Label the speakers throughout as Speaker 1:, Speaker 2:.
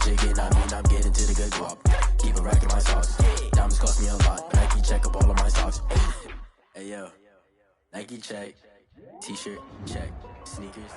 Speaker 1: Chicken, I'm getting to the good guap. Keep a rack in my socks. Diamonds cost me a lot. Nike check up all of my socks. Hey yo, Nike check. T-shirt check. Sneakers.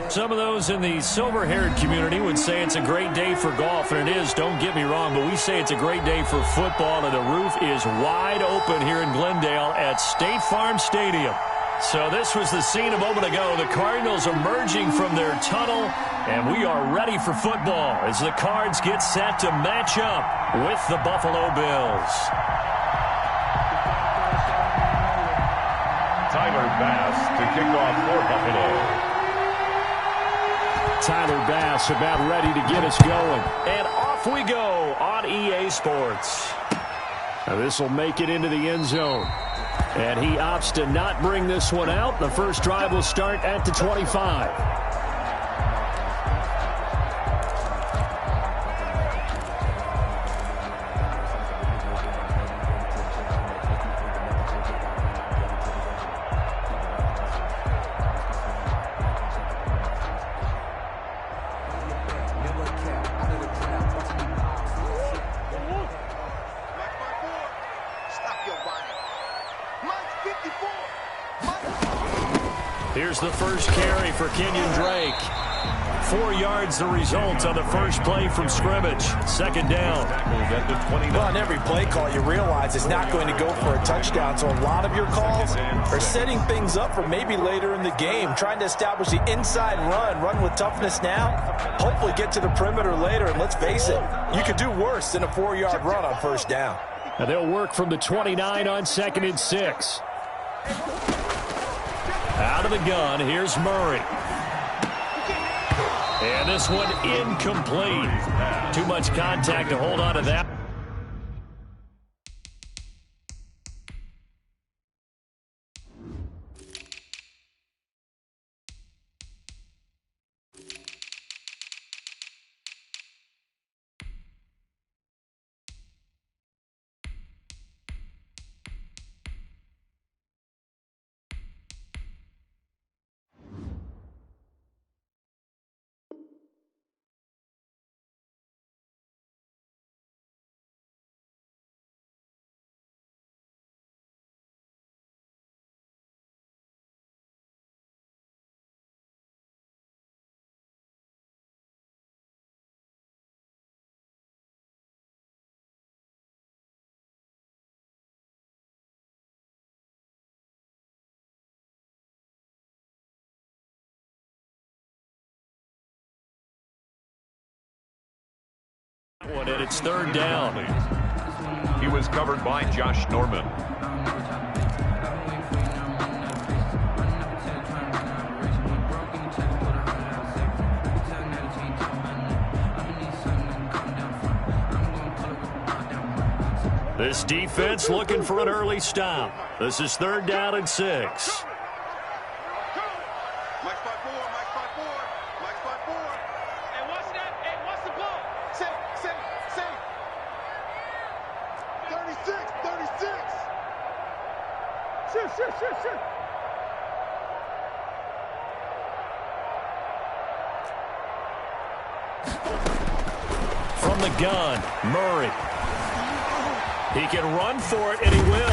Speaker 2: Some of those in the silver-haired community would say it's a great day for golf, and it is, don't get me wrong, but we say it's a great day for football, and the roof is wide open here in Glendale at State Farm Stadium. So this was the scene a moment ago. The Cardinals emerging from their tunnel, and we are ready for football as the Cards get set to match up with the Buffalo Bills.
Speaker 3: Tyler Bass to kick off for Buffalo.
Speaker 2: Tyler Bass about ready to get us going. And off we go on EA Sports. Now this will make it into the end zone. And he opts to not bring this one out. The first drive will start at the 25. Here's the first carry for Kenyon Drake. 4 yards the result on the first play from scrimmage. Second down.
Speaker 4: Well, on every play call, you realize it's not going to go for a touchdown. So a lot of your calls are setting things up for maybe later in the game, trying to establish the inside run with toughness now, hopefully get to the perimeter later. And let's face it, you could do worse than a 4-yard run on first down.
Speaker 2: Now they'll work from the 29 on 2nd and 6. Out of the gun, here's Murray. And this one incomplete. Too much contact to hold on to that. And it's third down.
Speaker 3: He was covered by Josh Norman.
Speaker 2: This defense looking for an early stop. This is third down and 6. From the gun, Murray. He can run for it, and he will.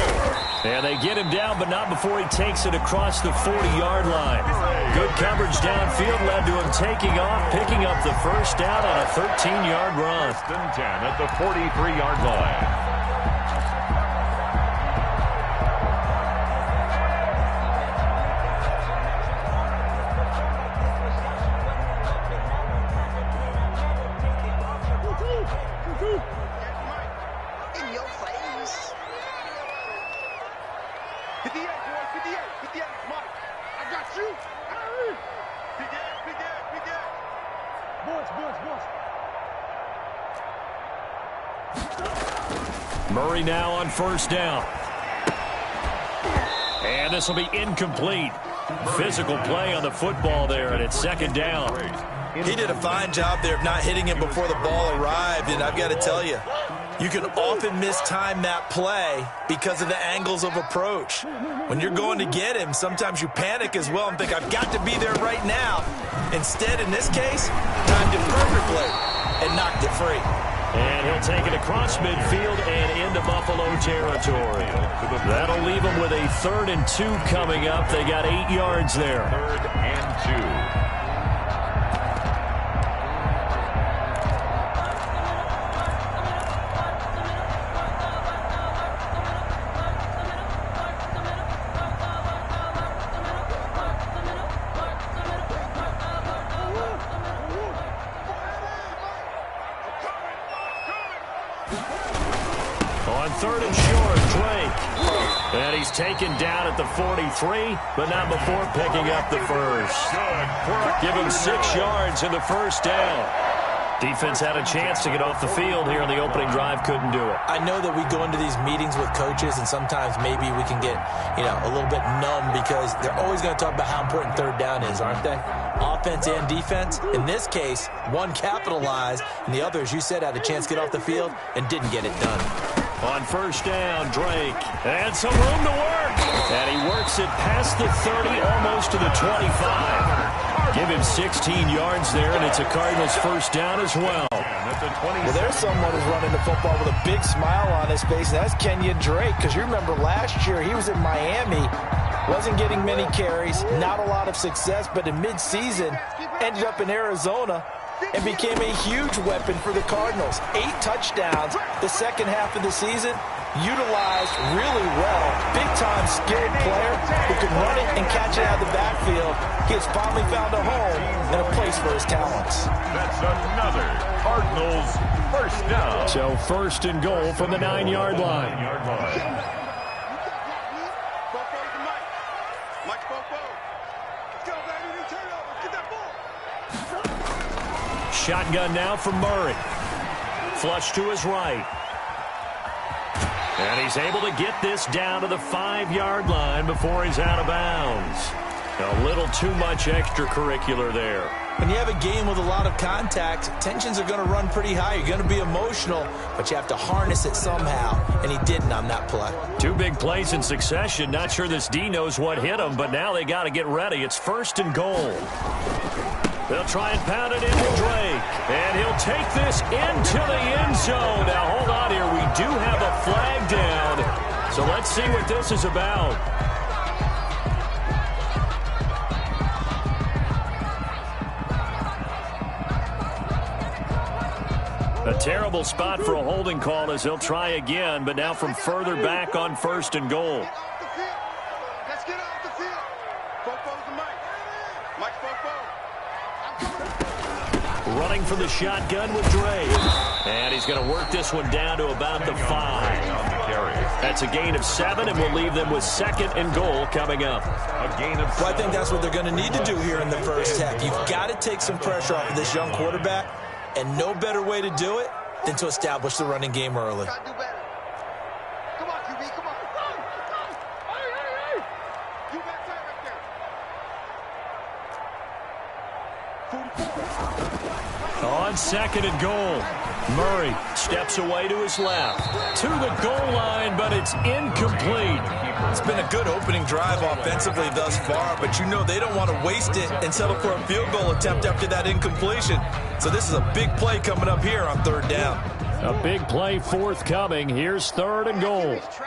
Speaker 2: And they get him down, but not before he takes it across the 40-yard line. Good coverage downfield led to him taking off, picking up the first down on a 13-yard run.
Speaker 3: First and 10 at the 43-yard line.
Speaker 2: Murray now on first down. And this will be incomplete. Physical play on the football there, and it's second down.
Speaker 4: He did a fine job there of not hitting him before the ball arrived, and I've got to tell you, you can often mistime that play because of the angles of approach. When you're going to get him, sometimes you panic as well and think, I've got to be there right now. Instead, in this case, timed it perfectly and knocked it free.
Speaker 2: And he'll take it across midfield and into Buffalo territory. That'll leave them with a 3rd and 2 coming up. They got 8 yards there.
Speaker 3: 3rd and 2.
Speaker 2: On 3rd and short, Drake. And he's taken down at the 43, but not before picking up the first. Give him 6 yards in the first down. Defense had a chance to get off the field here in the opening drive, couldn't do it.
Speaker 4: I know that we go into these meetings with coaches, and sometimes maybe we can get, a little bit numb because they're always going to talk about how important 3rd down is, aren't they? Offense and defense. In this case, one capitalized, and the other, as you said, had a chance to get off the field and didn't get it done.
Speaker 2: On first down, Drake. And some room to work. And he works it past the 30, almost to the 25. Give him 16 yards there, and it's a Cardinals first down as well.
Speaker 4: Well, there's someone who's running the football with a big smile on his face, and that's Kenyon Drake, because you remember last year he was in Miami, wasn't getting many carries, not a lot of success, but in midseason ended up in Arizona and became a huge weapon for the Cardinals. 8 touchdowns the second half of the season, utilized really well. Big-time skilled player who can run it and catch it out of the backfield. He has finally found a home and a place for his talents.
Speaker 3: That's another Cardinals first down.
Speaker 2: So 1st and goal from the 9-yard line. Shotgun now from Murray. Flush to his right. And he's able to get this down to the 5-yard line before he's out of bounds. A little too much extracurricular there.
Speaker 4: When you have a game with a lot of contact, tensions are going to run pretty high. You're going to be emotional, but you have to harness it somehow, and he didn't on that play. 2
Speaker 2: big plays in succession. Not sure this D knows what hit him, but now they got to get ready. It's 1st and goal. They'll try and pound it into Drake. And he'll take this into the end zone. Now, hold on here. We do have a flag down. So let's see what this is about. A terrible spot for a holding call as they'll try again, but now from further back on 1st and goal.
Speaker 5: Let's get off the field. Fofo's the mic. Mike Fofo.
Speaker 2: Running from the shotgun with Dre. And he's going to work this one down to about the 5. That's a gain of 7, and we'll leave them with 2nd and goal coming up.
Speaker 3: A gain of 7.
Speaker 4: Well, I think that's what they're going to need to do here in the first half. You've got to take some pressure off of this young quarterback, and no better way to do it than to establish the running game early.
Speaker 5: Come on, QB, come on. You back time right there.
Speaker 2: On 2nd and goal, Murray steps away to his left. To the goal line, but it's incomplete.
Speaker 4: It's been a good opening drive offensively thus far, but you know they don't want to waste it and settle for a field goal attempt after that incompletion. So this is a big play coming up here on 3rd down.
Speaker 2: A big play forthcoming. Here's 3rd and goal.
Speaker 5: Let's go.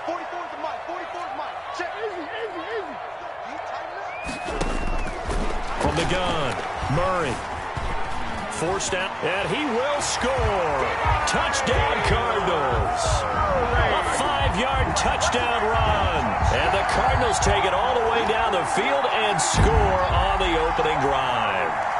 Speaker 5: 44's the mic. 44's mic. Check. Easy.
Speaker 2: From the gun, Murray. Forced out, and he will score. Touchdown, Cardinals. A 5-yard touchdown run. And the Cardinals take it all the way down the field and score on the opening drive.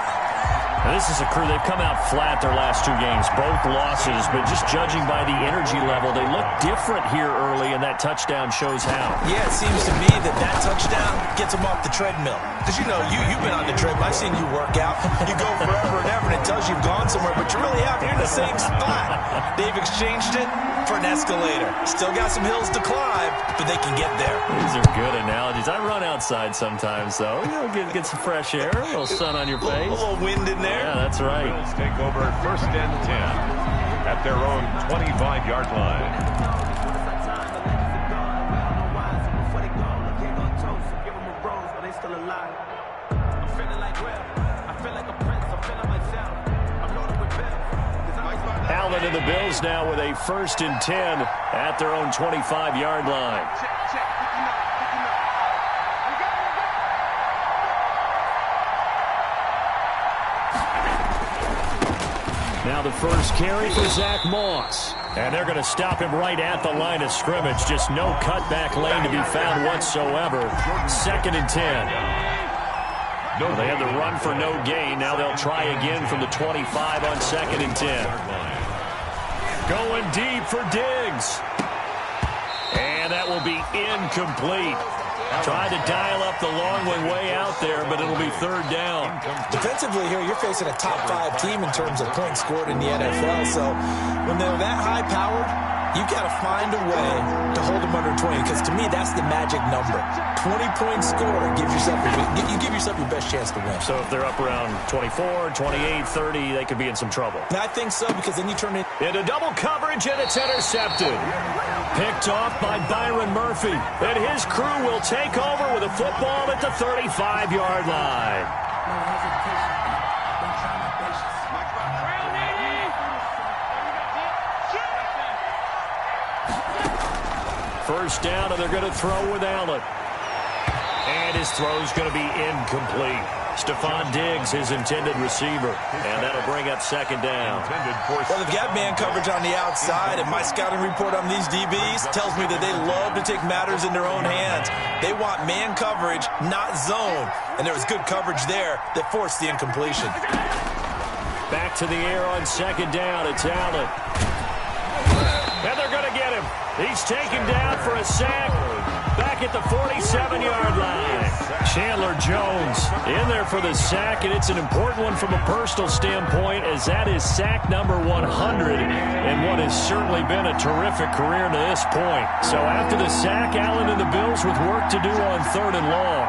Speaker 2: Now, this is a crew, they've come out flat their last 2 games, both losses, but just judging by the energy level, they look different here early, and that touchdown shows how.
Speaker 4: Yeah, it seems to me that touchdown gets them off the treadmill. Because, you know, you've been on the treadmill. I've seen you work out. You go forever and ever, and it tells you you've gone somewhere, but you really have. You're in the same spot. They've exchanged it for an escalator. Still got some hills to climb, but they can get there.
Speaker 2: These are good analogies. I run outside sometimes, though. You know, get some fresh air, a little sun on your face.
Speaker 4: A little wind in there.
Speaker 2: Yeah, that's right.
Speaker 3: Bills take over 1st and 10 at their own 25-yard line.
Speaker 2: Allen and the Bills now with a 1st and 10 at their own 25-yard line. Now the first carry for Zach Moss. And they're going to stop him right at the line of scrimmage. Just no cutback lane to be found whatsoever. 2nd and 10. Well, they had the run for no gain. Now they'll try again from the 25 on 2nd and 10. Going deep for Diggs. And that will be incomplete. Tried to dial up the long one way out there, but it'll be 3rd down.
Speaker 4: Defensively here, you're facing a top 5 team in terms of points scored in the NFL. So when they're that high-powered, you've got to find a way to hold them under 20, because to me, that's the magic number. 20-point score gives yourself you give yourself your best chance to win.
Speaker 2: So if they're up around 24, 28, 30, they could be in some trouble.
Speaker 4: I think so, because then you turn it
Speaker 2: into double coverage, and it's intercepted. Picked off by Byron Murphy. And his crew will take over with a football at the 35-yard line. First down, and they're going to throw with Allen. And his throw's going to be incomplete. Stephon Diggs, his intended receiver. And that'll bring up 2nd down.
Speaker 4: Well, they've got man coverage on the outside, and my scouting report on these DBs tells me that they love to take matters in their own hands. They want man coverage, not zone. And there was good coverage there that forced the incompletion.
Speaker 2: Back to the air on 2nd down. It's Allen. And they're going to get him. He's taken down for a sack back at the 47-yard line. Chandler Jones in there for the sack, and it's an important one from a personal standpoint, as that is sack number 100 and what has certainly been a terrific career to this point. So after the sack, Allen and the Bills with work to do on 3rd and long.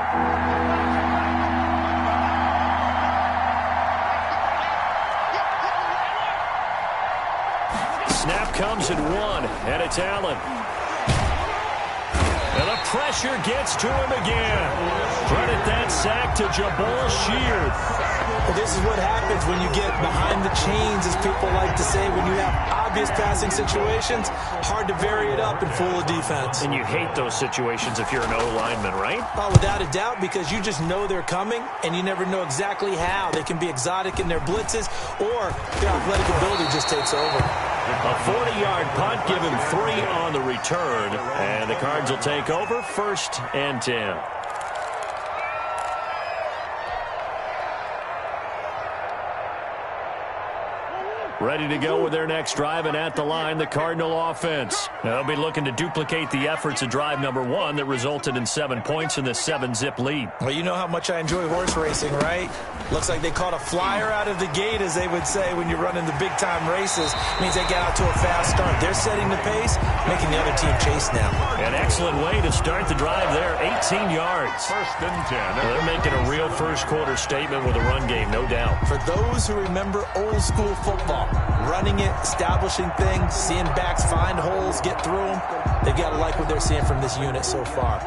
Speaker 2: Snap comes at 1, and it's Allen. And the pressure gets to him again. Credit that sack to Jabal Sheard.
Speaker 4: Well, this is what happens when you get behind the chains, as people like to say. When you have obvious passing situations, hard to vary it up and fool a defense.
Speaker 2: And you hate those situations if you're an O-lineman, right?
Speaker 4: Oh, without a doubt, because you just know they're coming, and you never know exactly how. They can be exotic in their blitzes, or their athletic ability just takes over.
Speaker 2: A 40-yard punt, give him 3 on the return, and the Cards will take over 1st and 10. Ready to go with their next drive, and at the line, the Cardinal offense. They'll be looking to duplicate the efforts of drive number 1 that resulted in 7 points in the 7-zip lead.
Speaker 4: Well, you know how much I enjoy horse racing, right? Looks like they caught a flyer out of the gate, as they would say when you're running the big-time races. It means they get out to a fast start. They're setting the pace, making the other team chase now. An
Speaker 2: excellent way to start the drive there, 18 yards.
Speaker 3: 1st and 10.
Speaker 2: Well, they're making a real first-quarter statement with a run game, no doubt.
Speaker 4: For those who remember old-school football, running it, establishing things, seeing backs find holes, get through them, they've got to like what they're seeing from this unit so far.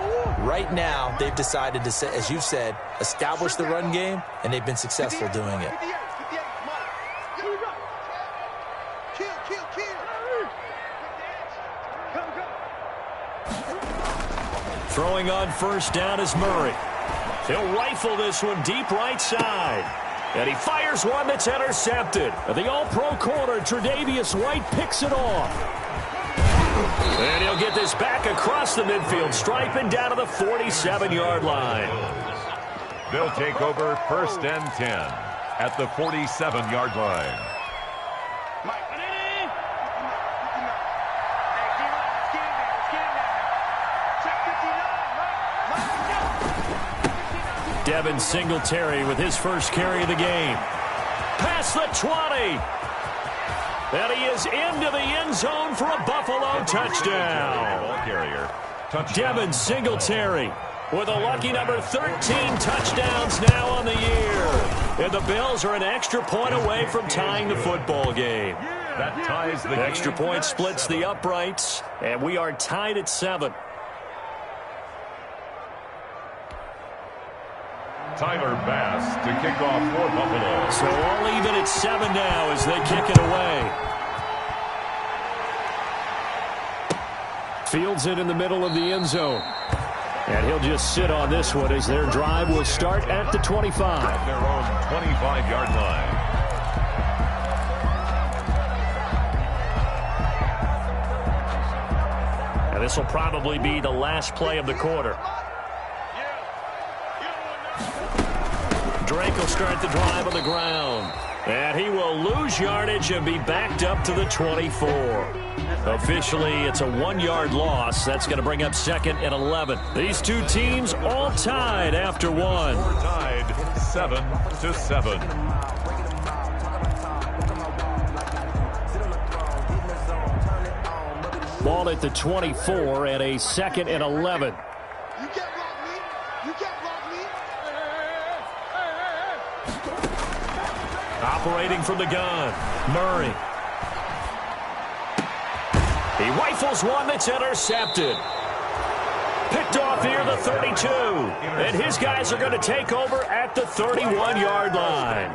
Speaker 4: Right now, they've decided to, as you've said, establish the run game, and they've been successful doing it.
Speaker 2: Throwing on 1st down is Murray. He'll rifle this one deep right side. And he fires one that's intercepted. The all-pro corner, Tre'Davious White, picks it off. And he'll get this back across the midfield stripe and down to the 47-yard line.
Speaker 3: They'll take over 1st and 10 at the 47-yard line.
Speaker 2: Devin Singletary with his first carry of the game. Past the 20. And he is into the end zone for a Buffalo touchdown. Devin Singletary with a lucky number 13 touchdowns now on the year. And the Bills are an extra point away from tying the football game.
Speaker 3: That ties the
Speaker 2: extra point splits the uprights, and we are tied at 7.
Speaker 3: Tyler Bass to kick off for Buffalo.
Speaker 2: So all even at 7 now as they kick it away. Fields it in the middle of the end zone. And he'll just sit on this one as their drive will start at the 25.
Speaker 3: Their own 25-yard line.
Speaker 2: And this will probably be the last play of the quarter. Drake will start the drive on the ground. And he will lose yardage and be backed up to the 24. Officially, it's a 1-yard loss. That's going to bring up 2nd and 11. These two teams all tied after one.
Speaker 3: We're tied 7-7.
Speaker 2: Ball at the 24 and a 2nd and 11.
Speaker 5: You can't block me. You can't block me.
Speaker 2: Operating from the gun, Murray. He rifles one that's intercepted. Picked off near the 32. And his guys are going to take over at the 31-yard line.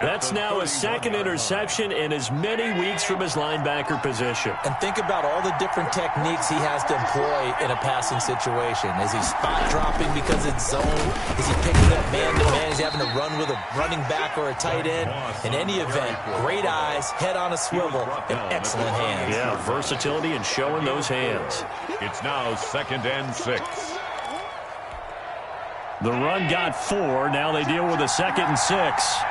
Speaker 2: That's now his 2nd interception in as many weeks from his linebacker position.
Speaker 4: And think about all the different techniques he has to employ in a passing situation. Is he spot dropping because it's zone? Is he picking up man-to-man? Is he having to run with a running back or a tight end? In any event, great eyes, head on a swivel, and excellent hands.
Speaker 2: Yeah, versatility and showing those hands.
Speaker 3: It's now 2nd and 6.
Speaker 2: The run got 4. Now they deal with a 2nd and 6.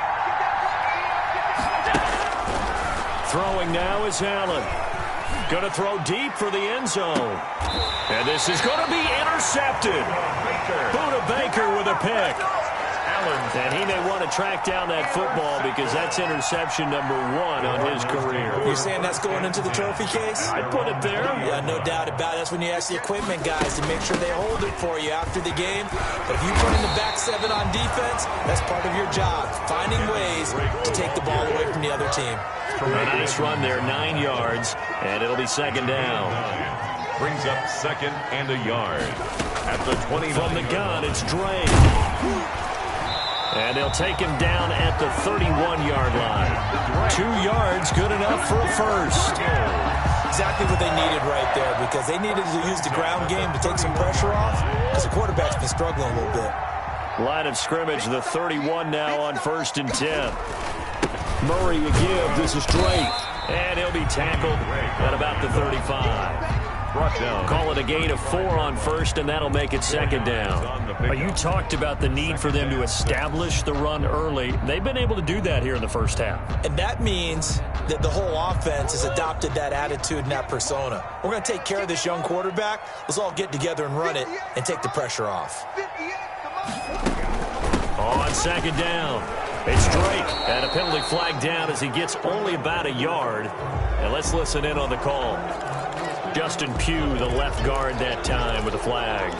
Speaker 2: Throwing now is Allen. Going to throw deep for the end zone. And this is going to be intercepted. Buda Baker with a pick. And he may want to track down that football because that's interception number 1 on his career.
Speaker 4: You're saying that's going into the trophy case?
Speaker 2: I'd put it there.
Speaker 4: Yeah, no doubt about it. That's when you ask the equipment guys to make sure they hold it for you after the game. But if you put in the back 7 on defense, that's part of your job, finding ways to take the ball away from the other team.
Speaker 2: A nice run there, 9 yards, and it'll be 2nd down.
Speaker 3: Brings up 2nd and a yard. At the 20.
Speaker 2: From the gun, it's Drake. And they'll take him down at the 31-yard line. 2 yards, good enough for a first.
Speaker 4: Exactly what they needed right there, because they needed to use the ground game to take some pressure off, because the quarterback's been struggling a little bit.
Speaker 2: Line of scrimmage, the 31 now on 1st and 10. Murray a give. This is Drake. And he'll be tackled at about the 35.
Speaker 3: Brought down.
Speaker 2: Call it a gain of 4 on 1st, and that'll make it 2nd down. You talked about the need for them to establish the run early. They've been able to do that here in the first half.
Speaker 4: And that means that the whole offense has adopted that attitude and that persona. We're going to take care of this young quarterback. Let's all get together and run it and take the pressure off.
Speaker 2: On 2nd down, it's Drake. And a penalty flag down as he gets only about a yard. And let's listen in on the call. Justin Pugh, the left guard that time with a flag.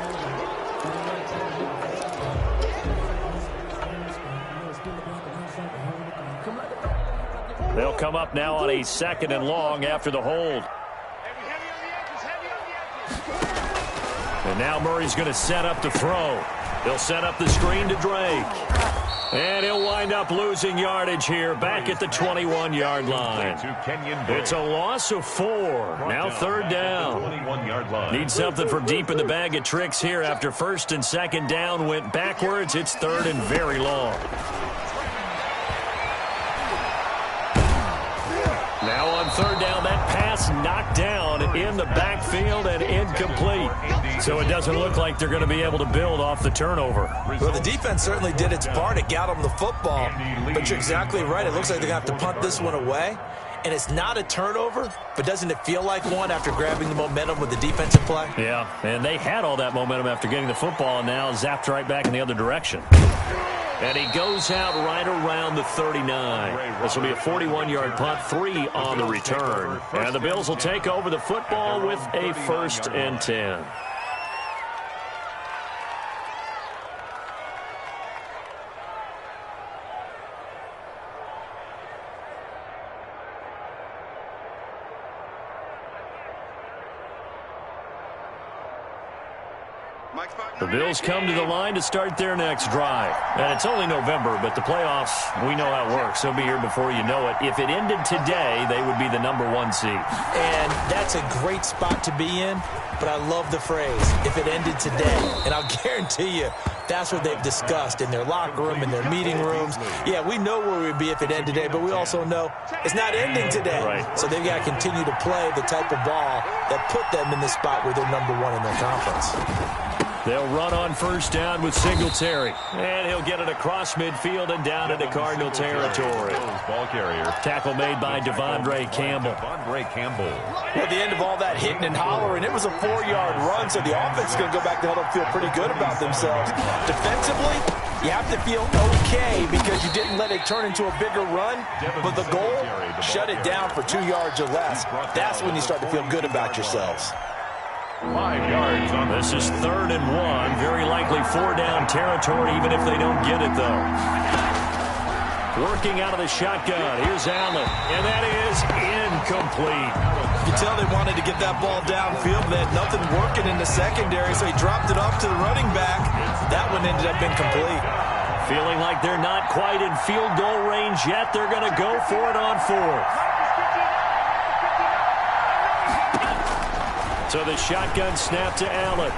Speaker 2: They'll come up now on a 2nd and long after the hold. And now Murray's going to set up the throw. He'll set up the screen to Drake. And he'll wind up losing yardage here back at the 21-yard line. It's a loss of 4. Now 3rd down. Need something from deep in the bag of tricks here after 1st and 2nd down went backwards. It's 3rd and very long. Now on 3rd down, that pass knocked down in the backfield and incomplete. So it doesn't look like they're going to be able to build off the turnover.
Speaker 4: Well, the defense certainly did its part. It got them the football. But you're exactly right. It looks like they're going to have to punt this one away. And it's not a turnover, but doesn't it feel like one after grabbing the momentum with the defensive play?
Speaker 2: Yeah, and they had all that momentum after getting the football, and now zapped right back in the other direction. And he goes out right around the 39. This will be a 41-yard punt, 3 on the return. And the Bills will take over the football with a 1st and 10. The Bills come to the line to start their next drive. And it's only November, but the playoffs, we know how it works. They'll be here before you know it. If it ended today, they would be the #1 seed.
Speaker 4: And that's a great spot to be in, but I love the phrase, if it ended today. And I'll guarantee you, that's what they've discussed in their locker room, in their meeting rooms. Yeah, we know where we'd be if it ended today, but we also know it's not ending today.
Speaker 2: Right.
Speaker 4: So they've got to continue to play the type of ball that put them in the spot where they're #1 in their conference.
Speaker 2: They'll run on first down with Singletary. And he'll get it across midfield and down into Cardinal territory.
Speaker 3: Ball carrier.
Speaker 2: Tackle made by Devondre Campbell.
Speaker 4: Well, at the end of all that hitting and hollering, it was a 4-yard run, so the offense is going to go back to huddle and feel pretty good about themselves. Defensively, you have to feel okay because you didn't let it turn into a bigger run, but the goal, shut it down for 2 yards or less. That's when you start to feel good about yourselves.
Speaker 3: 5 yards on
Speaker 2: this is 3rd and 1. Very likely 4-down territory, even if they don't get it, though. Working out of the shotgun. Here's Allen, and that is incomplete.
Speaker 4: You can tell they wanted to get that ball downfield. They had nothing working in the secondary, so he dropped it off to the running back. That one ended up incomplete.
Speaker 2: Feeling like they're not quite in field goal range yet. They're going to go for it on 4th. So the shotgun snap to Allen.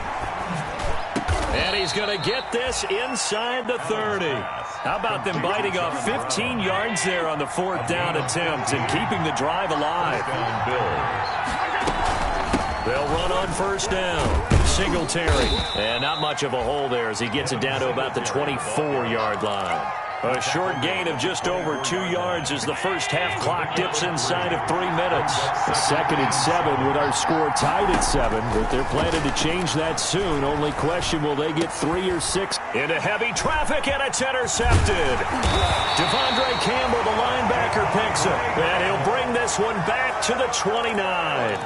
Speaker 2: And he's going to get this inside the 30. How about them biting off 15 yards there on the 4th down attempt and keeping the drive alive? They'll run on first down. Singletary. And not much of a hole there as he gets it down to about the 24-yard line. A short gain of just over 2 yards as the first half clock dips inside of 3 minutes. 2nd and 7 with our score tied at 7, but they're planning to change that soon. Only question, will they get 3 or 6? Into heavy traffic, and it's intercepted. Devondre Campbell, the linebacker, picks it, and he'll bring this one back to the 29.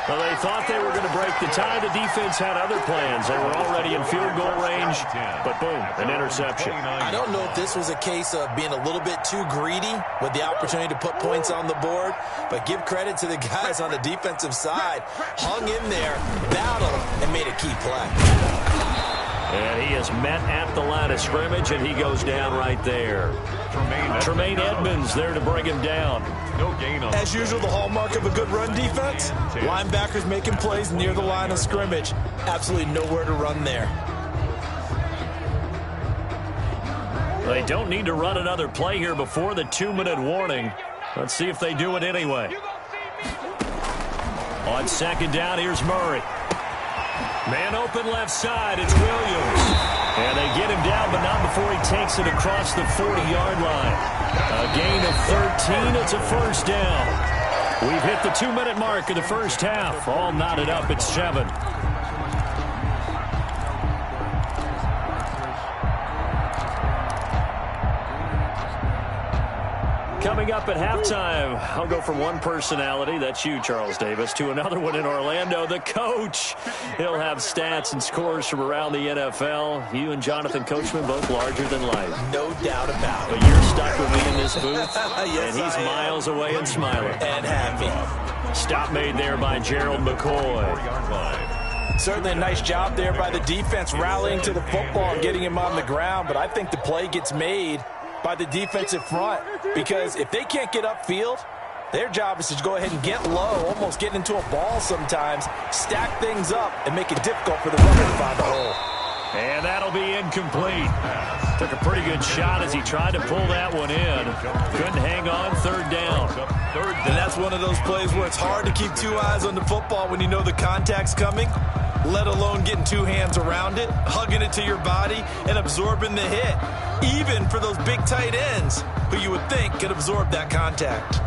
Speaker 2: Well, they thought they were going to break the tie. The defense had other plans. They were already in field goal range, but boom, an interception.
Speaker 4: I don't know if this was a case of being a little bit too greedy with the opportunity to put points on the board, but give credit to the guys on the defensive side. Hung in there, battled, and made a key play.
Speaker 2: And he is met at the line of scrimmage, and he goes down right there. Tremaine Edmonds there to bring him down.
Speaker 3: No gain on.
Speaker 4: As usual, the hallmark of a good run defense, linebackers making plays near the line of scrimmage. Absolutely nowhere to run there.
Speaker 2: They don't need to run another play here before the 2-minute warning. Let's see if they do it anyway. On 2nd down, here's Murray. Man open left side, it's Williams. And they get him down, but not before he takes it across the 40-yard line. A gain of 13, it's a first down. We've hit the 2-minute mark of the first half. All knotted up at 7. Coming up at halftime, I'll go from one personality, that's you, Charles Davis, to another one in Orlando, the coach. He'll have stats and scores from around the NFL. You and Jonathan Coachman, both larger than life.
Speaker 4: No doubt about it.
Speaker 2: But you're stuck with me in this booth,
Speaker 4: Yes,
Speaker 2: and he's miles away and smiling.
Speaker 4: And happy.
Speaker 2: Stop made there by Gerald McCoy.
Speaker 4: Certainly a nice job there by the defense rallying to the football and getting him on the ground, but I think the play gets made by the defensive front, because if they can't get upfield, their job is to go ahead and get low, almost get into a ball sometimes, stack things up, and make it difficult for the runner to find a hole.
Speaker 2: And that'll be incomplete. Took a pretty good shot as he tried to pull that one in. Couldn't hang on, 3rd down.
Speaker 4: And that's one of those plays where it's hard to keep 2 eyes on the football when you know the contact's coming, let alone getting 2 hands around it, hugging it to your body, and absorbing the hit. Even for those big tight ends who you would think could absorb that contact.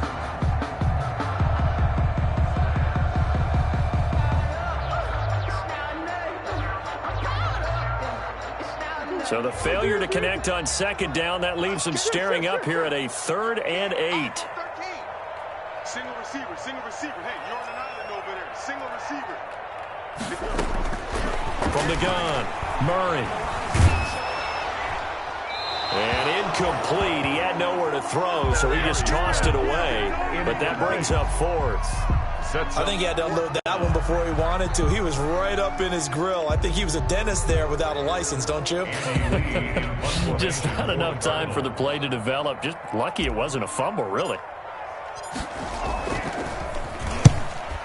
Speaker 2: So the failure to connect on 2nd down, that leaves him staring up here at a 3rd and 8.
Speaker 5: Single receiver. Hey, you're on an island over there. Single receiver.
Speaker 2: From the gun, Murray. And incomplete. He had nowhere to throw, so he just tossed it away. But that brings up fourth.
Speaker 4: I think he had to unload that one before he wanted to. He was right up in his grill. I think he was a dentist there without a license, don't you?
Speaker 2: Just not enough time for the play to develop. Just lucky it wasn't a fumble, really.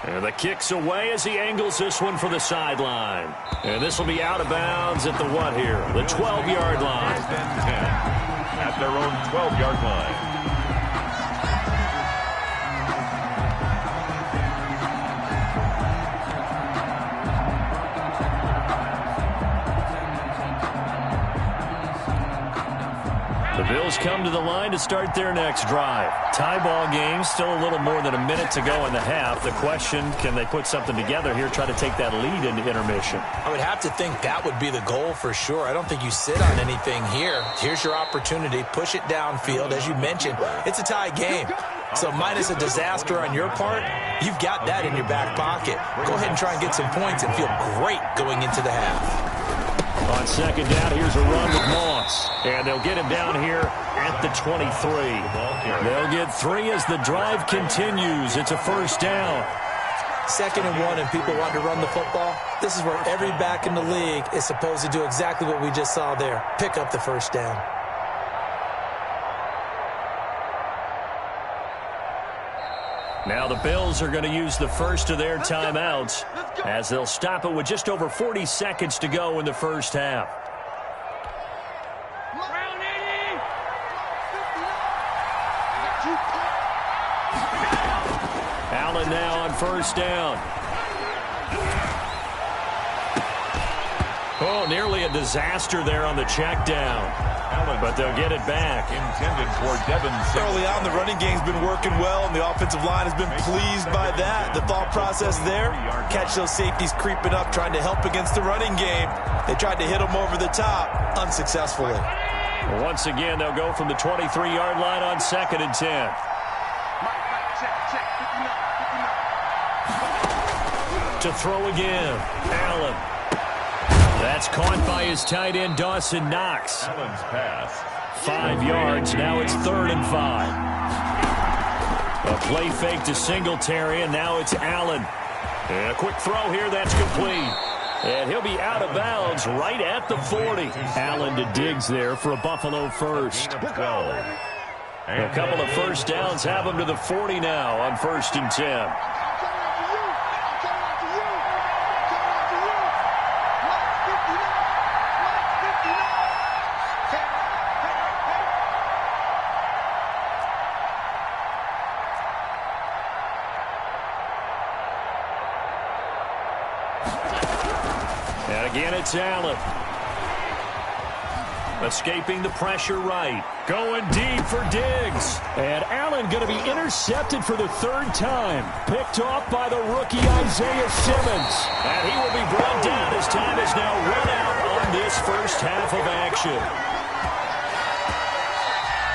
Speaker 2: And the kick's away as he angles this one for the sideline. And this will be out of bounds at the what here? The 12-yard line.
Speaker 3: At their own 12-yard line.
Speaker 2: The Bills come to the line to start their next drive. Tie ball game, still a little more than a minute to go in the half. The question, can they put something together here, try to take that lead into intermission?
Speaker 4: I would have to think that would be the goal for sure. I don't think you sit on anything here. Here's your opportunity. Push it downfield. As you mentioned, it's a tie game. So minus a disaster on your part, you've got that in your back pocket. Go ahead and try and get some points and feel great going into the half.
Speaker 2: On second down, here's a run with Moss. And they'll get him down here at the 23. They'll get 3 as the drive continues. It's a first down.
Speaker 4: 2nd and 1 and people want to run the football. This is where every back in the league is supposed to do exactly what we just saw there. Pick up the first down.
Speaker 2: Now the Bills are going to use the first of their timeouts as they'll stop it with just over 40 seconds to go in the first half. Allen now on first down. Oh, nearly a disaster there on the check down. But they'll get it back.
Speaker 3: Intended for Devin.
Speaker 4: Early on, the running game's been working well, and the offensive line has been pleased by that. The thought process there, catch those safeties creeping up, trying to help against the running game. They tried to hit them over the top, unsuccessfully.
Speaker 2: Once again, they'll go from the 23-yard line on 2nd and 10. To throw again, Allen. That's caught by his tight end, Dawson Knox.
Speaker 3: Allen's pass.
Speaker 2: 5 yards. Now it's 3rd and 5. A play fake to Singletary, and now it's Allen. And a quick throw here. That's complete. And he'll be out of bounds right at the 40. Allen to Diggs there for a Buffalo first.
Speaker 3: 12.
Speaker 2: A couple of first downs have him to the 40 now on 1st and 10. And again, it's Allen. Escaping the pressure right. Going deep for Diggs. And Allen going to be intercepted for the 3rd time. Picked off by the rookie Isaiah Simmons. And he will be brought down as time is now run out on this first half of action.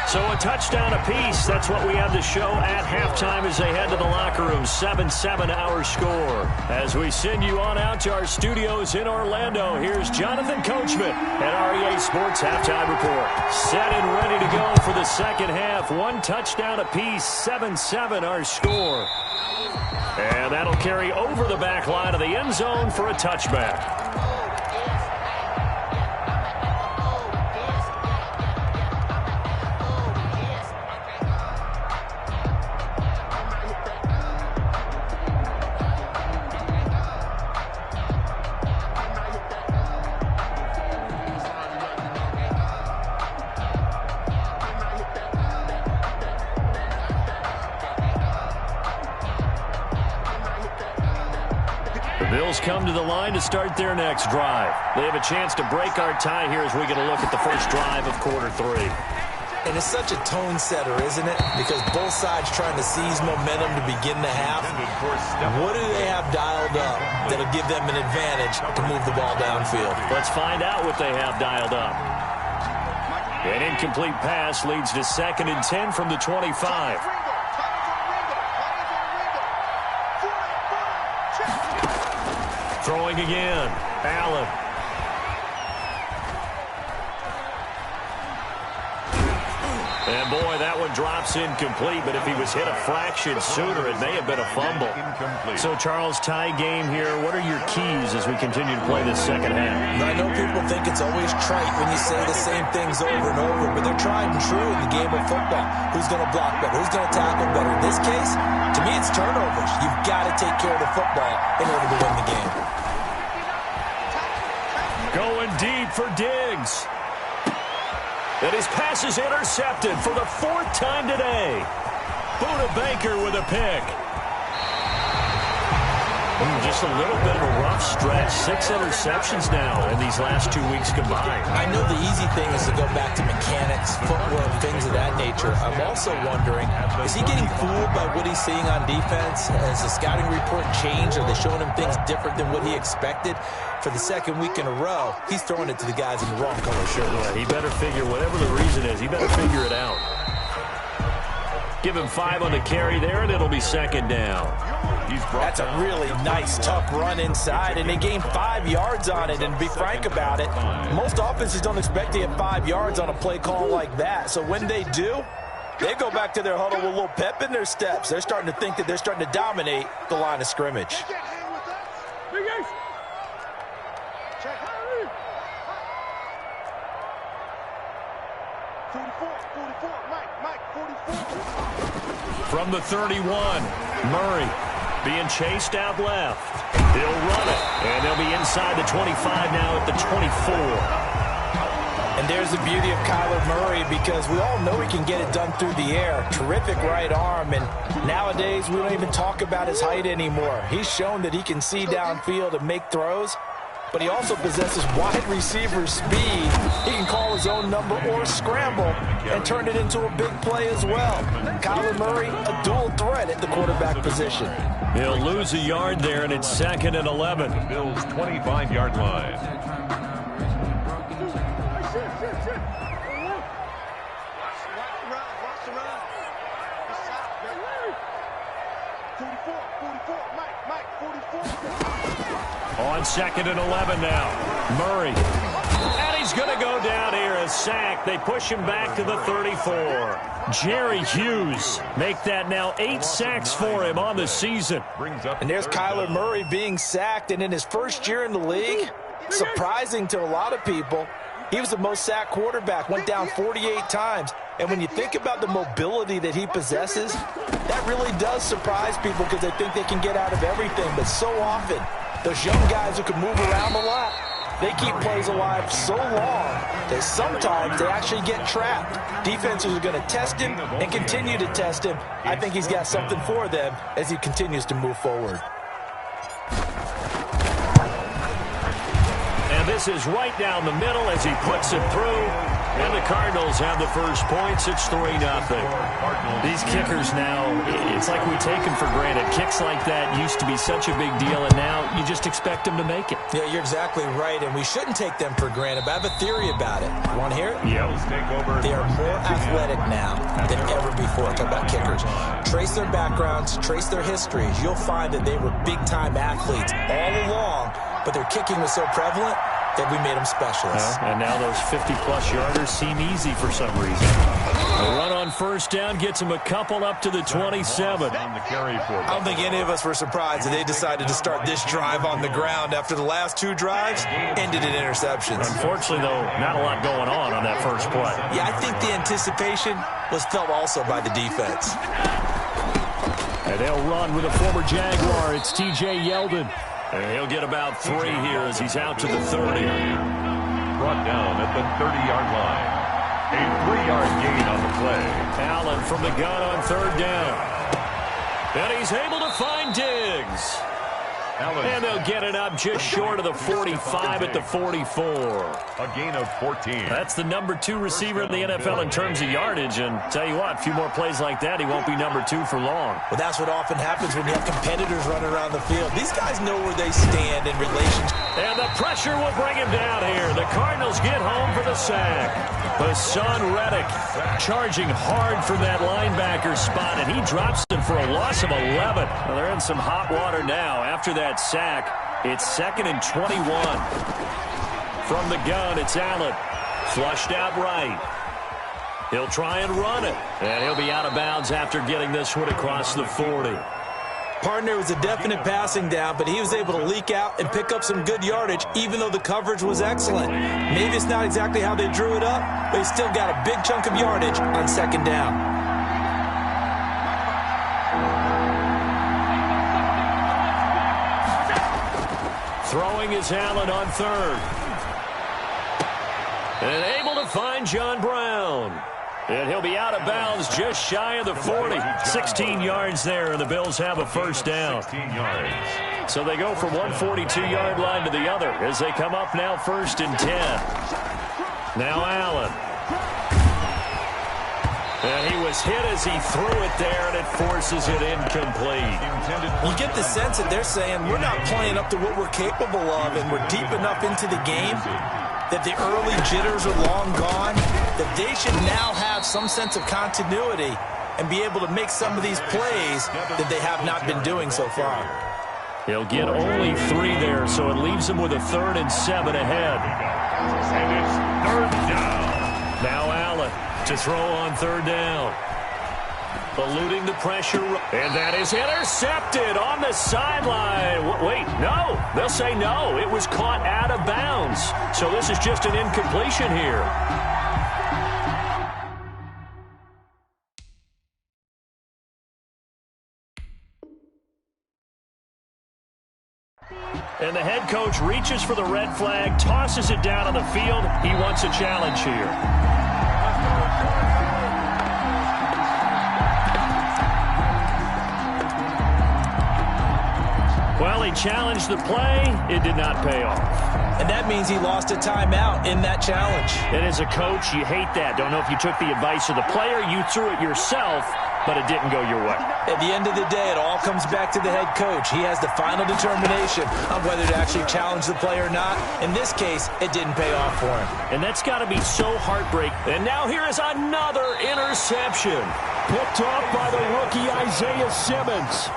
Speaker 2: So a touchdown apiece. That's what we have to show at halftime as they head to the locker room. 7-7 our score. As we send you on out to our studios in Orlando, here's Jonathan Coachman at REA Sports Halftime Report. Set and ready to go for the second half. 1 touchdown apiece. 7-7 our score. And that'll carry over the back line of the end zone for a touchback. Bills come to the line to start their next drive. They have a chance to break our tie here as we get a look at the first drive of quarter 3.
Speaker 4: And it's such a tone setter, isn't it? Because both sides trying to seize momentum to begin the half. What do they have dialed up that'll give them an advantage to move the ball downfield?
Speaker 2: Let's find out what they have dialed up. An incomplete pass leads to 2nd and 10 from the 25. Throwing again. Allen. And, boy, that one drops incomplete, but if he was hit a fraction sooner, it may have been a fumble. So, Charles, tie game here. What are your keys as we continue to play this second half?
Speaker 4: I know people think it's always trite when you say the same things over and over, but they're tried and true in the game of football. Who's going to block better? Who's going to tackle better? In this case, to me, it's turnovers. You've got to take care of the football in order to win the game.
Speaker 2: Going deep for Diggs. And his pass is intercepted for the 4th time today. Buda Baker with a pick. Just a little bit of a rough stretch. 6 interceptions now in these last 2 weeks combined.
Speaker 4: I know the easy thing is to go back to mechanics, footwork, things of that nature. I'm also wondering, is he getting fooled by what he's seeing on defense? Has the scouting report changed? Are they showing him things different than what he expected? For the 2nd week in a row, he's throwing it to the guys in the wrong color shirts.
Speaker 2: Yeah, he better figure, whatever the reason is, he better figure it out. Give him 5 on the carry there, and it'll be 2nd down.
Speaker 4: That's a really nice, tough run inside, and they gained 5 yards on it. And to be frank about it, most offenses don't expect to get 5 yards on a play call like that. So when they do, they go back to their huddle with a little pep in their steps. They're starting to think that they're starting to dominate the line of scrimmage.
Speaker 2: From the 31, Murray being chased out left. He'll run it, and they'll be inside the 25 now at the 24.
Speaker 4: And there's the beauty of Kyler Murray, because we all know he can get it done through the air. Terrific right arm, and nowadays we don't even talk about his height anymore. He's shown that he can see downfield and make throws, but he also possesses wide receiver speed. He can call his own number or scramble and turn it into a big play as well. Kyler Murray, a dual threat at the quarterback position.
Speaker 2: He'll lose a yard there, and it's 2nd and 11.
Speaker 3: The Bills' 25-yard line.
Speaker 2: On 2nd and 11 now. Murray. And he's going to go down here. A sack. They push him back to the 34. Jerry Hughes make that now 8 sacks for him on the season.
Speaker 4: And there's Kyler Murray being sacked, and in his first year in the league, surprising to a lot of people, he was the most sacked quarterback, went down 48 times. And when you think about the mobility that he possesses, that really does surprise people because they think they can get out of everything. But so often, those young guys who can move around a lot, they keep plays alive so long that sometimes they actually get trapped. Defenses are going to test him and continue to test him. I think he's got something for them as he continues to move forward.
Speaker 2: And this is right down the middle as he puts it through. And the Cardinals have the first points. It's 3-0. These kickers now, it's like we take them for granted. Kicks like that used to be such a big deal, and now you just expect them to make it.
Speaker 4: Yeah, you're exactly right, and we shouldn't take them for granted. But I have a theory about it. You want to hear it?
Speaker 2: Yeah.
Speaker 4: They are more athletic now than ever before. Talk about kickers. Trace their backgrounds, trace their histories. You'll find that they were big-time athletes all along, but their kicking was so prevalent that we made them specialists.
Speaker 2: And now those 50-plus yarders seem easy for some reason. A run on first down gets him a couple up to the 27.
Speaker 4: I don't think any of us were surprised that they decided to start this drive on the ground after the last 2 drives ended in interceptions.
Speaker 2: Unfortunately, though, not a lot going on that first play.
Speaker 4: Yeah, I think the anticipation was felt also by the defense.
Speaker 2: And they'll run with a former Jaguar. It's T.J. Yeldon. And he'll get about 3 here as he's out to the 30.
Speaker 3: Brought down at the 30-yard line. A 3-yard gain on the play.
Speaker 2: Allen from the gun on 3rd down. And he's able to find Diggs. And they'll get it up just short of the 45 at the 44.
Speaker 3: A gain of 14.
Speaker 2: That's the number 2 receiver in the NFL in terms of yardage. And tell you what, a few more plays like that, he won't be number 2 for long.
Speaker 4: Well, that's what often happens when you have competitors running around the field. These guys know where they stand in relationship.
Speaker 2: And the pressure will bring him down here. The Cardinals get home for the sack. Hassan Reddick charging hard for that linebacker spot, and he drops him for a loss of 11. Well, they're in some hot water now. After that sack, it's 2nd and 21. From the gun, it's Allen. Flushed out right. He'll try and run it. And he'll be out of bounds after getting this one across the 40.
Speaker 4: Partner was a definite passing down, but he was able to leak out and pick up some good yardage, even though the coverage was excellent. Maybe it's not exactly how they drew it up, but he still got a big chunk of yardage on second down.
Speaker 2: Throwing is Allen on third. And able to find John Brown. And he'll be out of bounds just shy of the 40. 16 yards there, and the Bills have a first down.
Speaker 3: 16 yards.
Speaker 2: So they go from one 42-yard line to the other as they come up now 1st and 10. Now Allen. And he was hit as he threw it there, and it forces it incomplete.
Speaker 4: You get the sense that they're saying we're not playing up to what we're capable of, and we're deep enough into the game that the early jitters are long gone, that they should now have some sense of continuity and be able to make some of these plays that they have not been doing so far.
Speaker 2: He'll get only 3 there, so it leaves him with a 3rd and 7 ahead.
Speaker 3: And it's 3rd down.
Speaker 2: Now Allen to throw on 3rd down. Eluding the pressure, and that is intercepted on the sideline. Wait, no. They'll say no. It was caught out of bounds. So this is just an incompletion here. And the head coach reaches for the red flag, tosses it down on the field. He wants a challenge here. Well, he challenged the play. It did not pay off.
Speaker 4: And that means he lost a timeout in that challenge.
Speaker 2: And as a coach, you hate that. Don't know if you took the advice of the player. You threw it yourself, but it didn't go your way.
Speaker 4: At the end of the day, it all comes back to the head coach. He has the final determination on whether to actually challenge the play or not. In this case, it didn't pay off for him.
Speaker 2: And that's got to be so heartbreaking. And now here is another interception. Picked off by the rookie Isaiah Simmons.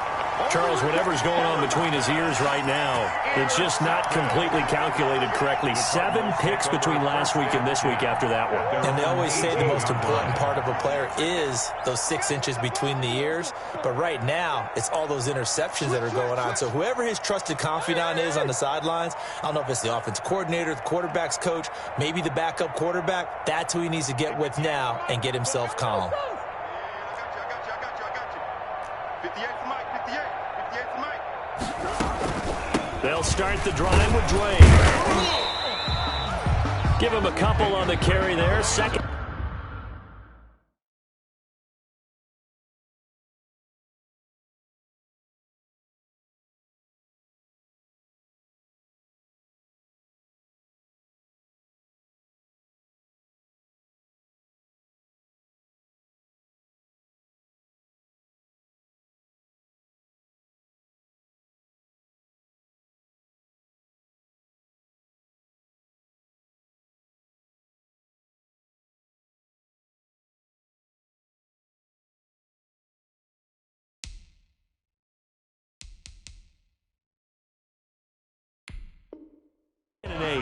Speaker 2: Charles, whatever's going on between his ears right now, it's just not completely calculated correctly. 7 picks between last week and this week after that one.
Speaker 4: And they always say the most important part of a player is those 6 inches between the ears. But right now, it's all those interceptions that are going on. So whoever his trusted confidant is on the sidelines, I don't know if it's the offense coordinator, the quarterback's coach, maybe the backup quarterback, that's who he needs to get with now and get himself calm.
Speaker 2: They'll start the drive with Dwayne. Give him a couple on the carry there. Second. And 8.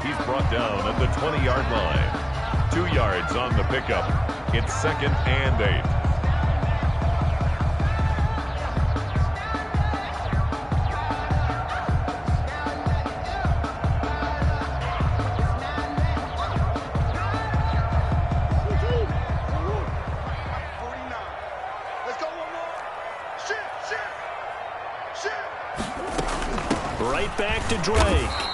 Speaker 3: He's brought down at the 20-yard line. 2 yards on the pickup. It's 2nd and 8.
Speaker 2: Right back to Drake.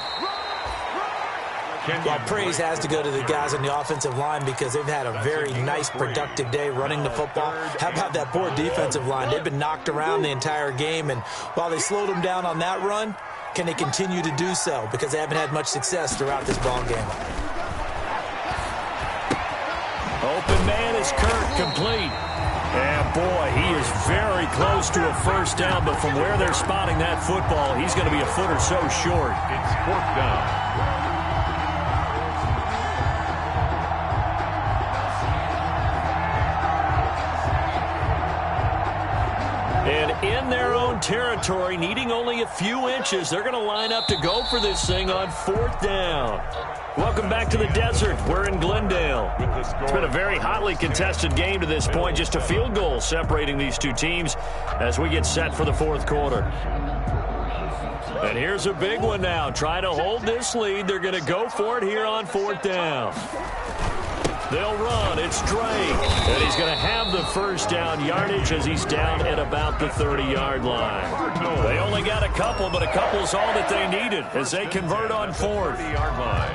Speaker 4: Well, praise has to go to the guys on the offensive line because they've had a very nice, productive day running the football. How about that poor defensive line? They've been knocked around the entire game, and while they slowed them down on that run, can they continue to do so? Because they haven't had much success throughout this ball game.
Speaker 2: Open man is Kirk, complete. And boy, he is very close to a first down, but from where they're spotting that football, he's going to be a foot or so short.
Speaker 3: It's 4th down.
Speaker 2: And in their own territory, needing only a few inches, they're going to line up to go for this thing on 4th down. Welcome back to the desert. We're in Glendale. It's been a very hotly contested game to this point. Just a field goal separating these two teams as we get set for the fourth quarter. And here's a big one now. Trying to hold this lead. They're going to go for it here on fourth down. They'll run. It's Drake. And he's going to have the first down yardage as he's down at about the 30-yard line. They only got a couple, but a couple's all that they needed as they convert on fourth.
Speaker 3: 30-yard line.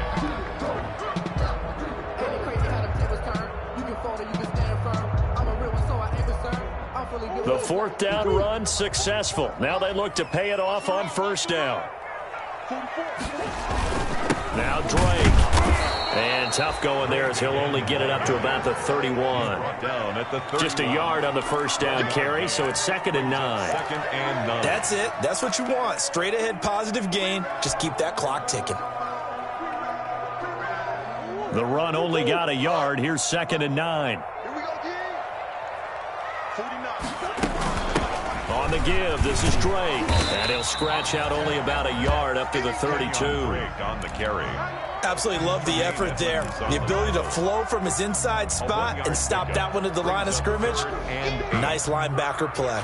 Speaker 2: The fourth down run successful. Now they look to pay it off on first down. Now Drake. And tough going there as he'll only get it up to about the 31. Just a yard on the first down carry, so it's 2nd and 9.
Speaker 4: That's it. That's what you want. Straight ahead positive gain. Just keep that clock ticking.
Speaker 2: The run only got a yard. Here's 2nd and 9. On the give, this is Drake. And he'll scratch out only about a yard up to the 32.
Speaker 3: On the carry.
Speaker 4: Absolutely love the effort there. The ability to flow from his inside spot and stop that one at the line of scrimmage. Nice linebacker play.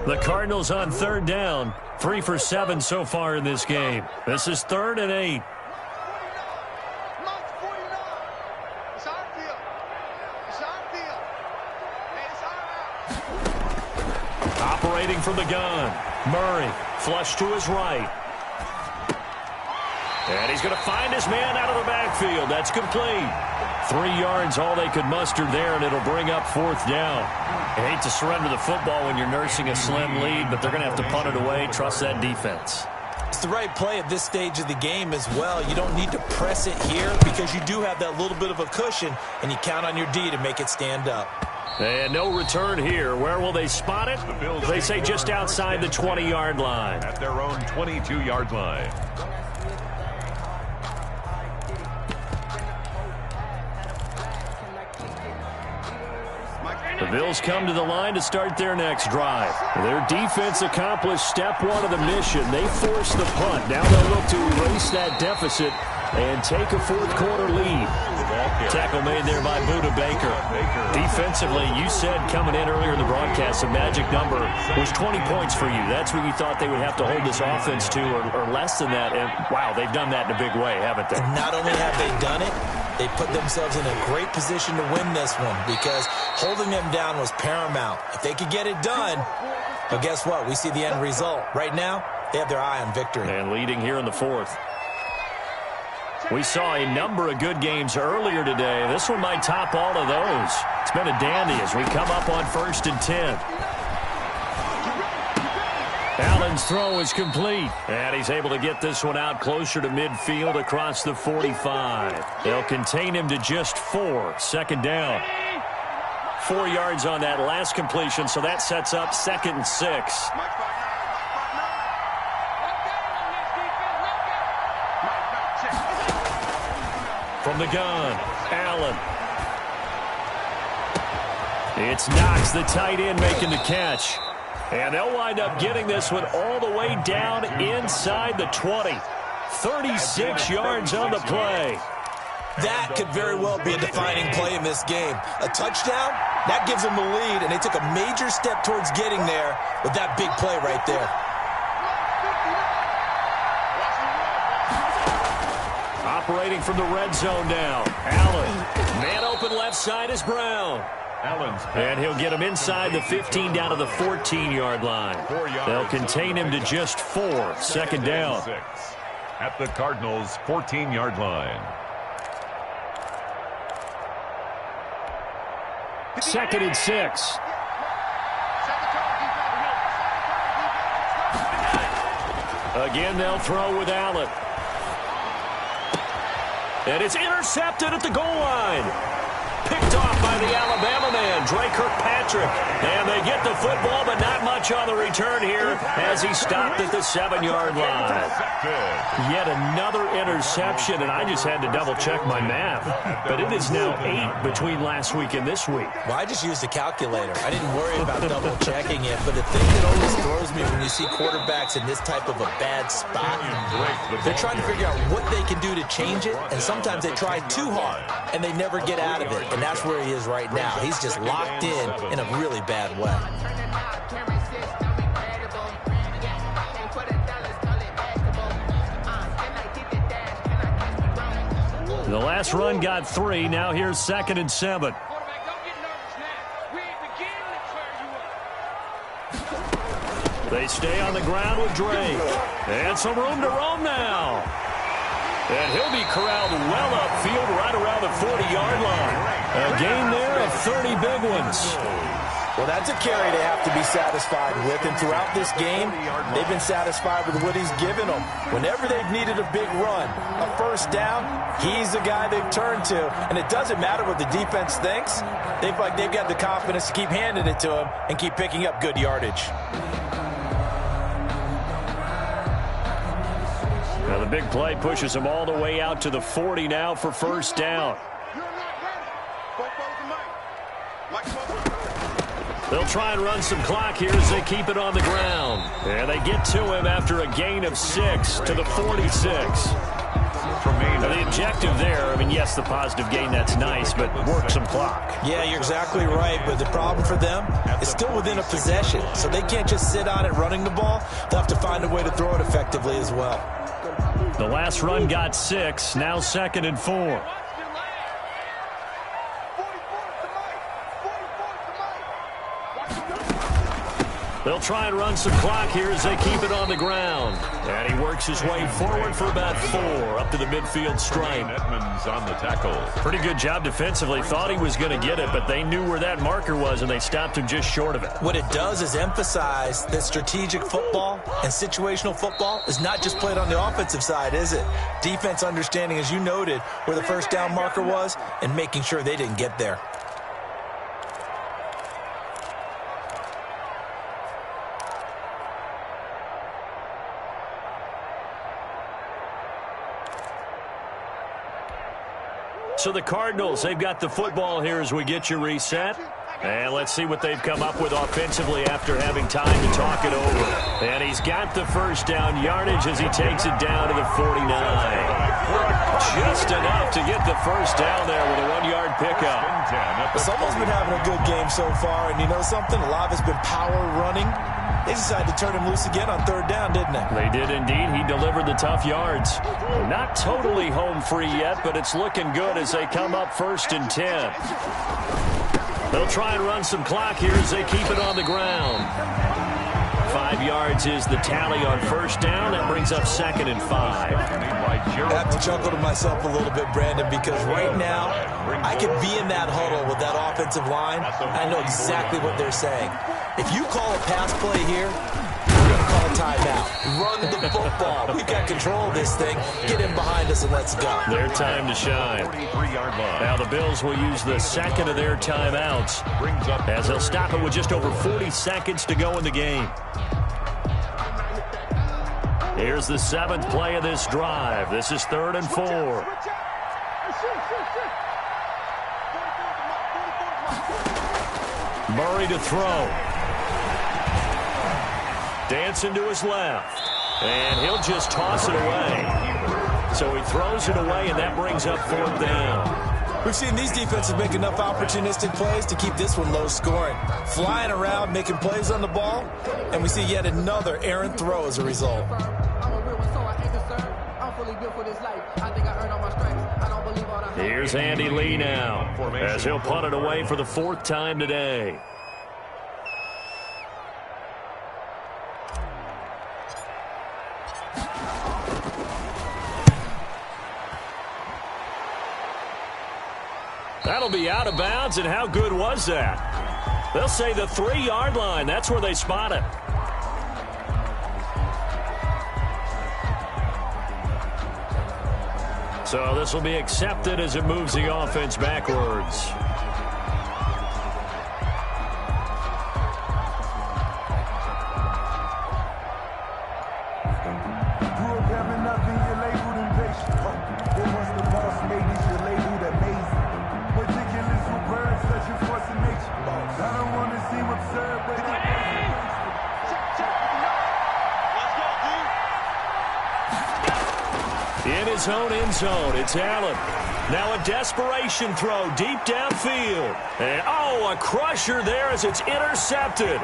Speaker 2: The Cardinals on third down. 3 for 7 so far in this game. This is 3rd and 8. Operating from the gun. Murray, flush to his right. And he's going to find his man out of the backfield. That's complete. 3 yards, all they could muster there, and it'll bring up fourth down. I hate to surrender the football when you're nursing a slim lead, but they're going to have to punt it away. Trust that defense.
Speaker 4: It's the right play at this stage of the game as well. You don't need to press it here because you do have that little bit of a cushion, and you count on your D to make it stand up.
Speaker 2: And no return here. Where will they spot it? They say just outside the 20-yard line.
Speaker 3: At their own 22-yard line.
Speaker 2: The Bills come to the line to start their next drive. Their defense accomplished step 1 of the mission. They forced the punt. Now they'll look to erase that deficit and take a fourth quarter lead. Tackle made there by Buda Baker. Defensively, you said coming in earlier in the broadcast, the magic number was 20 points for you. That's what you thought they would have to hold this offense to, or less than that. And wow, they've done that in a big way, haven't they?
Speaker 4: And not only have they done it, they put themselves in a great position to win this one because holding them down was paramount. If they could get it done, but guess what? We see the end result. Right now, they have their eye on victory.
Speaker 2: And leading here in the fourth. We saw a number of good games earlier today. This one might top all of those. It's been a dandy as we come up on 1st and 10. Allen's throw is complete. And he's able to get this one out closer to midfield across the 45. They'll contain him to just 4. 2nd down. 4 yards on that last completion, so that sets up 2nd and 6. From the gun, Allen. It's Knox, the tight end, making the catch. And they'll wind up getting this one all the way down inside the 20. 36 yards on the play.
Speaker 4: That could very well be a defining play in this game. A touchdown, that gives them the lead, and they took a major step towards getting there with that big play right there.
Speaker 2: Operating from the red zone now. Allen. Man open left side is Brown. And he'll get him inside the 15 down to the 14-yard line. They'll contain him to just 4. 2nd down.
Speaker 3: At the Cardinals' 14-yard line.
Speaker 2: 2nd and 6. Again, they'll throw with Allen. And it's intercepted at the goal line. Picked off by the Alabama man, Dre Kirkpatrick. And they get the football, but not much on the return here as he stopped at the 7-yard line. Yet another interception, and I just had to double-check my math. But it is now 8 between last week and this week.
Speaker 4: Well, I just used a calculator. I didn't worry about double-checking it. But the thing that always throws me when you see quarterbacks in this type of a bad spot, they're trying to figure out what they can do to change it, and sometimes they try too hard, and they never get out of it. And that's where he is right now. He's just locked in a really bad way.
Speaker 2: The last run got 3. Now here's 2nd and 7. They stay on the ground with Drake. And some room to roam now. And he'll be corralled well upfield right around the 40-yard line. A gain there of 30 big ones.
Speaker 4: Well, that's a carry they have to be satisfied with. And throughout this game, they've been satisfied with what he's given them. Whenever they've needed a big run, a first down, he's the guy they've turned to. And it doesn't matter what the defense thinks. They've got the confidence to keep handing it to him and keep picking up good yardage.
Speaker 2: Now the big play pushes them all the way out to the 40 now for first down. They'll try and run some clock here as they keep it on the ground. And they get to him after a gain of 6 to the 46. Now the objective there, I mean, yes, the positive gain, that's nice, but work some clock.
Speaker 4: Yeah, you're exactly right, but the problem for them is still within a possession, so they can't just sit on it running the ball. They'll have to find a way to throw it effectively as well.
Speaker 2: The last run got 6, now 2nd and 4. They'll try and run some clock here as they keep it on the ground. And he works his way forward for about 4 up to the midfield stripe.
Speaker 3: Edmonds on the tackle.
Speaker 2: Pretty good job defensively. Thought he was going to get it, but they knew where that marker was, and they stopped him just short of it.
Speaker 4: What it does is emphasize that strategic football and situational football is not just played on the offensive side, is it? Defense understanding, as you noted, where the first down marker was and making sure they didn't get there.
Speaker 2: So the Cardinals, they've got the football here as we get you reset. And let's see what they've come up with offensively after having time to talk it over. And he's got the first down yardage as he takes it down to the 49. Just enough to get the first down there with a 1-yard pickup.
Speaker 4: Someone's been having a good game so far, and you know something? A lot of it's been power running. They decided to turn him loose again on 3rd down, didn't they?
Speaker 2: They did indeed. He delivered the tough yards. Not totally home free yet, but it's looking good as they come up 1st and 10. They'll try and run some clock here as they keep it on the ground. 5 yards is the tally on first down. That brings up 2nd and 5.
Speaker 4: I have to chuckle to myself a little bit, Brandon, because right now I could be in that huddle with that offensive line. I know exactly what they're saying. If you call a pass play here, we're going to call a timeout. Run the football. We've got control of this thing. Get in behind us and let's go.
Speaker 2: Their time to shine. Now the Bills will use the 2nd of their timeouts as they'll stop it with just over 40 seconds to go in the game. Here's the 7th play of this drive. This is 3rd and 4. Murray to throw. Dancing to his left. And he'll just toss it away. So he throws it away, and that brings up 4th down.
Speaker 4: We've seen these defenses make enough opportunistic plays to keep this one low scoring. Flying around, making plays on the ball, and we see yet another errant throw as a result.
Speaker 2: Here's Andy Lee now as he'll punt it away for the 4th time today. That'll be out of bounds, and how good was that? They'll say the 3-yard line. That's where they spot it. So this will be accepted as it moves the offense backwards.
Speaker 6: Grew up having nothing, you're labeled impatient. Then once the boss made it, you're labeled amazing. Ridiculous with birds, such a force of nature. I don't want to seem absurd, but it's
Speaker 2: in his own end zone, it's Allen. Now a desperation throw deep downfield. And, a crusher there as it's intercepted.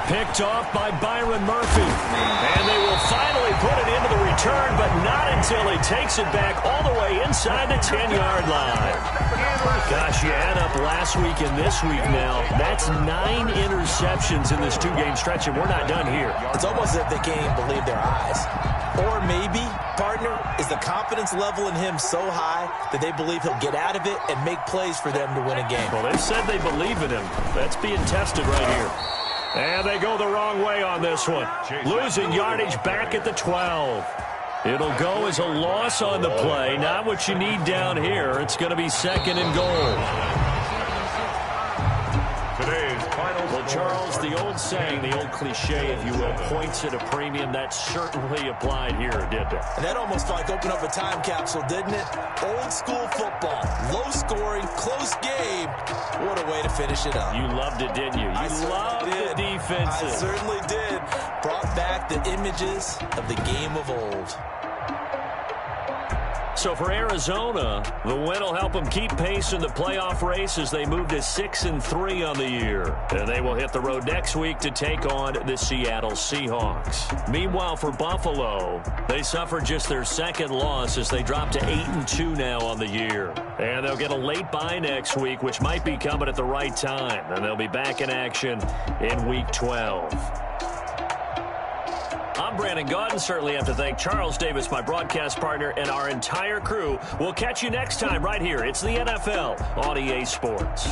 Speaker 2: Picked off by Byron Murphy. And they will finally put it into the return, but not until he takes it back all the way inside the 10-yard line. Gosh, you add up last week and this week now. That's 9 interceptions in this 2-game stretch, and we're not done here.
Speaker 4: It's almost as if they can't even believe their eyes. Or maybe, partner, is the confidence level in him so high that they believe he'll get out of it and make plays for them to win a game.
Speaker 2: Well, they've said they believe in him. That's being tested right here. And they go the wrong way on this one. Losing yardage back at the 12. It'll go as a loss on the play. Not what you need down here. It's going to be 2nd and goal.
Speaker 3: Today's final
Speaker 2: Well, Charles, the old saying, the old cliche, if you will, points at a premium, that certainly applied here, didn't it?
Speaker 4: And that almost felt like opened up a time capsule, didn't it? Old school football, low scoring, close game. What a way to finish it up.
Speaker 2: You loved it, didn't you? You loved the defensive.
Speaker 4: I certainly did. Brought back the images of the game of old.
Speaker 2: So for Arizona, the win will help them keep pace in the playoff race as they move to 6-3 on the year. And they will hit the road next week to take on the Seattle Seahawks. Meanwhile, for Buffalo, they suffered just their 2nd loss as they drop to 8-2 now on the year. And they'll get a late bye next week, which might be coming at the right time. And they'll be back in action in Week 12. I'm Brandon Gaudin. Certainly have to thank Charles Davis, my broadcast partner, and our entire crew. We'll catch you next time right here. It's the NFL on EA Sports.